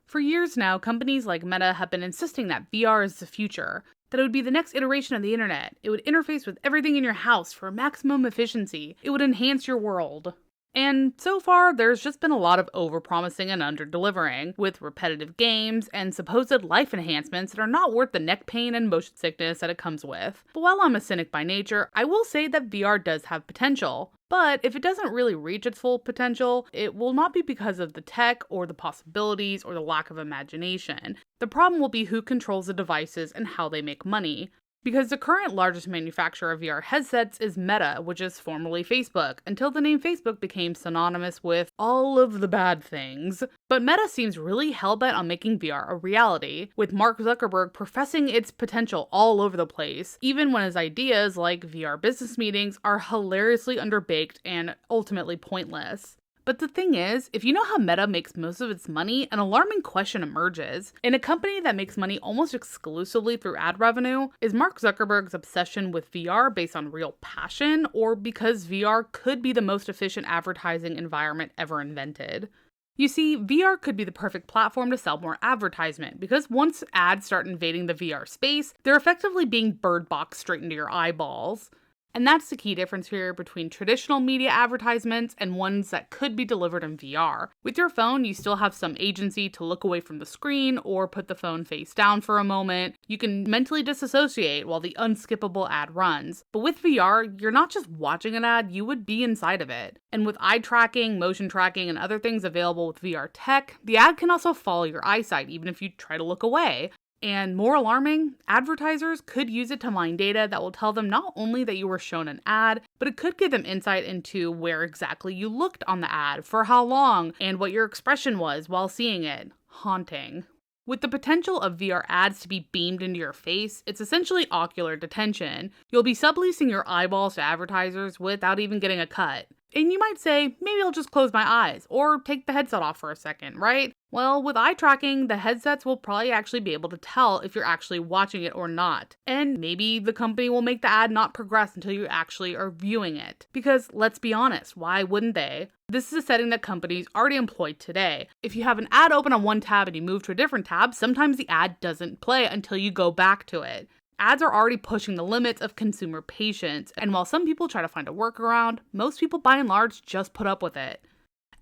For years now, companies like Meta have been insisting that VR is the future, that it would be the next iteration of the internet. It would interface with everything in your house for maximum efficiency. It would enhance your world. And so far, there's just been a lot of overpromising and under-delivering, with repetitive games and supposed life enhancements that are not worth the neck pain and motion sickness that it comes with. But while I'm a cynic by nature, I will say that VR does have potential. But if it doesn't really reach its full potential, it will not be because of the tech or the possibilities or the lack of imagination. The problem will be who controls the devices and how they make money. Because the current largest manufacturer of VR headsets is Meta, which is formerly Facebook, until the name Facebook became synonymous with all of the bad things. But Meta seems really hellbent on making VR a reality, with Mark Zuckerberg professing its potential all over the place, even when his ideas, like VR business meetings, are hilariously underbaked and ultimately pointless. But the thing is, if you know how Meta makes most of its money, an alarming question emerges. In a company that makes money almost exclusively through ad revenue, is Mark Zuckerberg's obsession with VR based on real passion, or because VR could be the most efficient advertising environment ever invented? You see, VR could be the perfect platform to sell more advertisement, because once ads start invading the VR space, they're effectively being bird boxed straight into your eyeballs. And that's the key difference here between traditional media advertisements and ones that could be delivered in VR. With your phone, you still have some agency to look away from the screen or put the phone face down for a moment. You can mentally disassociate while the unskippable ad runs. But with VR, you're not just watching an ad, you would be inside of it. And with eye tracking, motion tracking, and other things available with VR tech, the ad can also follow your eyesight even if you try to look away. And more alarming, advertisers could use it to mine data that will tell them not only that you were shown an ad, but it could give them insight into where exactly you looked on the ad, for how long, and what your expression was while seeing it. Haunting. With the potential of VR ads to be beamed into your face, it's essentially ocular detention. You'll be subleasing your eyeballs to advertisers without even getting a cut. And you might say, maybe I'll just close my eyes, or take the headset off for a second, right? Well, with eye tracking, the headsets will probably actually be able to tell if you're actually watching it or not. And maybe the company will make the ad not progress until you actually are viewing it. Because let's be honest, why wouldn't they? This is a setting that companies already employ today. If you have an ad open on one tab and you move to a different tab, sometimes the ad doesn't play until you go back to it. Ads are already pushing the limits of consumer patience, and while some people try to find a workaround, most people by and large just put up with it.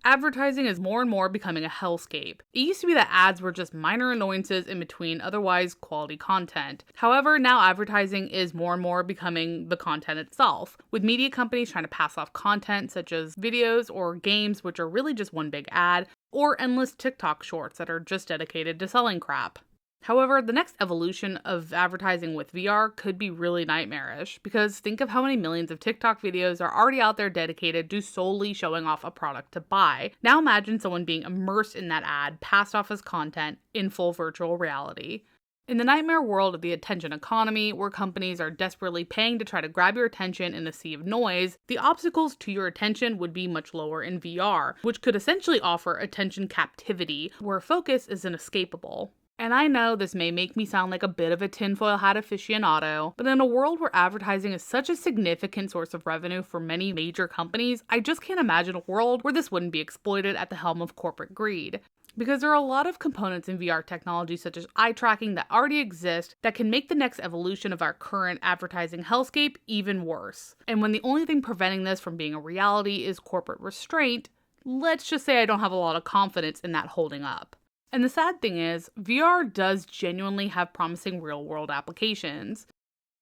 Advertising is more and more becoming a hellscape. It used to be that ads were just minor annoyances in between otherwise quality content. However, now advertising is more and more becoming the content itself, with media companies trying to pass off content such as videos or games which are really just one big ad, or endless TikTok shorts that are just dedicated to selling crap. However, the next evolution of advertising with VR could be really nightmarish, because think of how many millions of TikTok videos are already out there dedicated to solely showing off a product to buy. Now imagine someone being immersed in that ad, passed off as content, in full virtual reality. In the nightmare world of the attention economy, where companies are desperately paying to try to grab your attention in a sea of noise, the obstacles to your attention would be much lower in VR, which could essentially offer attention captivity, where focus is inescapable. And I know this may make me sound like a bit of a tinfoil hat aficionado, but in a world where advertising is such a significant source of revenue for many major companies, I just can't imagine a world where this wouldn't be exploited at the helm of corporate greed. Because there are a lot of components in VR technology such as eye tracking that already exist that can make the next evolution of our current advertising hellscape even worse. And when the only thing preventing this from being a reality is corporate restraint, let's just say I don't have a lot of confidence in that holding up. And the sad thing is, VR does genuinely have promising real-world applications.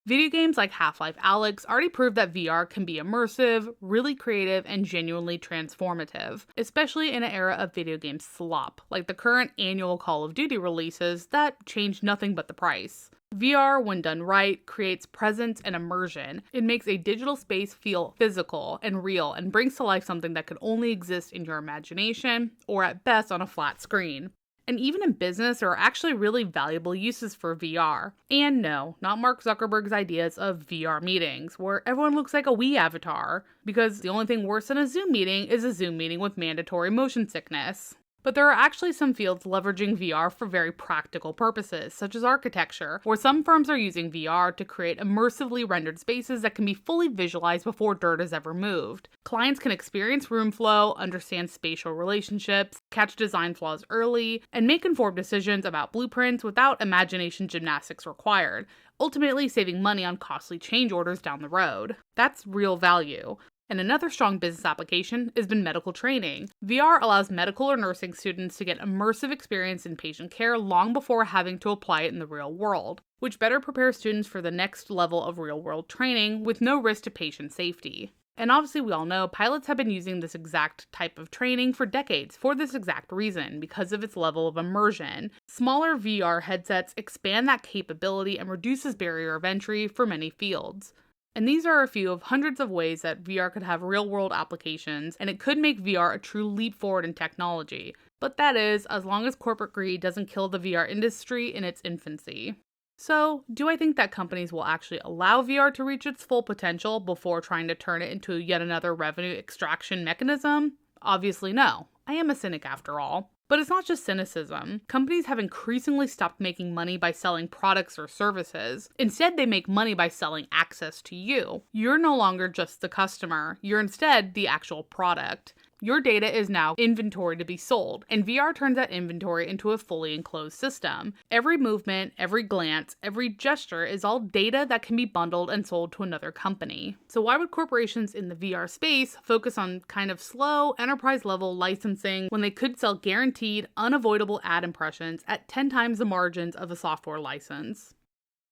Video games like Half-Life Alyx already proved that VR can be immersive, really creative, and genuinely transformative, especially in an era of video game slop, like the current annual Call of Duty releases that change nothing but the price. VR, when done right, creates presence and immersion. It makes a digital space feel physical and real and brings to life something that could only exist in your imagination, or at best on a flat screen. And even in business, there are actually really valuable uses for VR. And no, not Mark Zuckerberg's ideas of VR meetings, where everyone looks like a Wii avatar, because the only thing worse than a Zoom meeting is a Zoom meeting with mandatory motion sickness. But there are actually some fields leveraging VR for very practical purposes, such as architecture, where some firms are using VR to create immersively rendered spaces that can be fully visualized before dirt is ever moved. Clients can experience room flow, understand spatial relationships, catch design flaws early, and make informed decisions about blueprints without imagination gymnastics required, ultimately saving money on costly change orders down the road. That's real value. And another strong business application has been medical training. VR allows medical or nursing students to get immersive experience in patient care long before having to apply it in the real world, which better prepares students for the next level of real-world training with no risk to patient safety. And obviously we all know pilots have been using this exact type of training for decades for this exact reason, because of its level of immersion. Smaller VR headsets expand that capability and reduces barrier of entry for many fields. And these are a few of hundreds of ways that VR could have real-world applications, and it could make VR a true leap forward in technology. But that is, as long as corporate greed doesn't kill the VR industry in its infancy. So, do I think that companies will actually allow VR to reach its full potential before trying to turn it into yet another revenue extraction mechanism? Obviously no. I am a cynic after all. But it's not just cynicism. Companies have increasingly stopped making money by selling products or services. Instead, they make money by selling access to you. You're no longer just the customer. You're instead the actual product. Your data is now inventory to be sold, and VR turns that inventory into a fully enclosed system. Every movement, every glance, every gesture is all data that can be bundled and sold to another company. So why would corporations in the VR space focus on kind of slow, enterprise-level licensing when they could sell guaranteed, unavoidable ad impressions at 10 times the margins of a software license?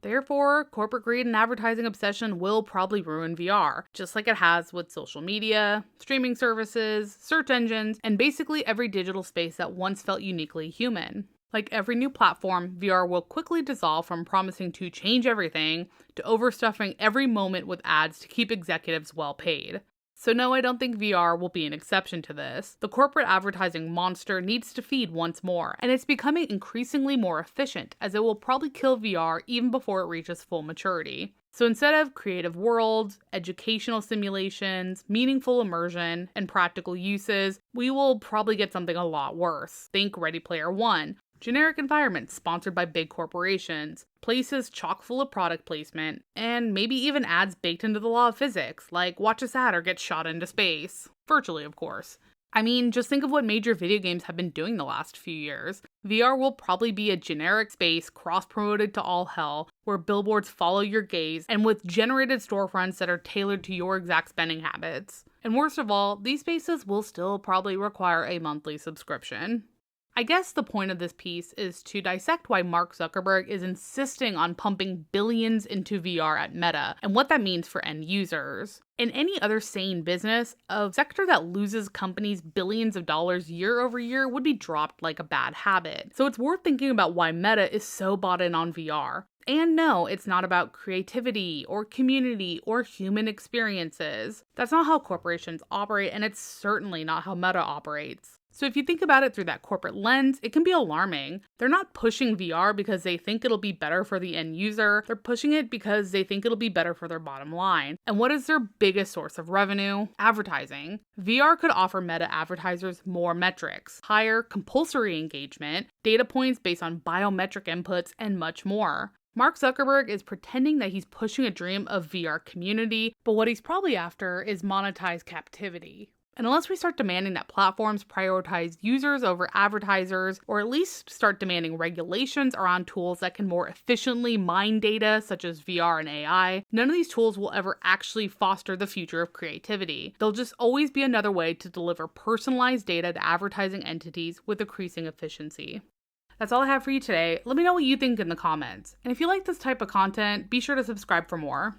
Therefore, corporate greed and advertising obsession will probably ruin VR, just like it has with social media, streaming services, search engines, and basically every digital space that once felt uniquely human. Like every new platform, VR will quickly dissolve from promising to change everything to overstuffing every moment with ads to keep executives well paid. So no, I don't think VR will be an exception to this. The corporate advertising monster needs to feed once more, and it's becoming increasingly more efficient, as it will probably kill VR even before it reaches full maturity. So instead of creative worlds, educational simulations, meaningful immersion, and practical uses, we will probably get something a lot worse. Think Ready Player One. Generic environments sponsored by big corporations, places chock full of product placement, and maybe even ads baked into the law of physics, like watch this ad or get shot into space. Virtually, of course. I mean, just think of what major video games have been doing the last few years. VR will probably be a generic space cross-promoted to all hell, where billboards follow your gaze, and with generated storefronts that are tailored to your exact spending habits. And worst of all, these spaces will still probably require a monthly subscription. I guess the point of this piece is to dissect why Mark Zuckerberg is insisting on pumping billions into VR at Meta and what that means for end users. In any other sane business, a sector that loses companies billions of dollars year over year would be dropped like a bad habit. So it's worth thinking about why Meta is so bought in on VR. And no, it's not about creativity or community or human experiences. That's not how corporations operate, and it's certainly not how Meta operates. So if you think about it through that corporate lens, it can be alarming. They're not pushing VR because they think it'll be better for the end user. They're pushing it because they think it'll be better for their bottom line. And what is their biggest source of revenue? Advertising. VR could offer Meta advertisers more metrics, higher compulsory engagement, data points based on biometric inputs, and much more. Mark Zuckerberg is pretending that he's pushing a dream of VR community, but what he's probably after is monetized captivity. And unless we start demanding that platforms prioritize users over advertisers, or at least start demanding regulations around tools that can more efficiently mine data, such as VR and AI, none of these tools will ever actually foster the future of creativity. They'll just always be another way to deliver personalized data to advertising entities with increasing efficiency. That's all I have for you today. Let me know what you think in the comments. And if you like this type of content, be sure to subscribe for more.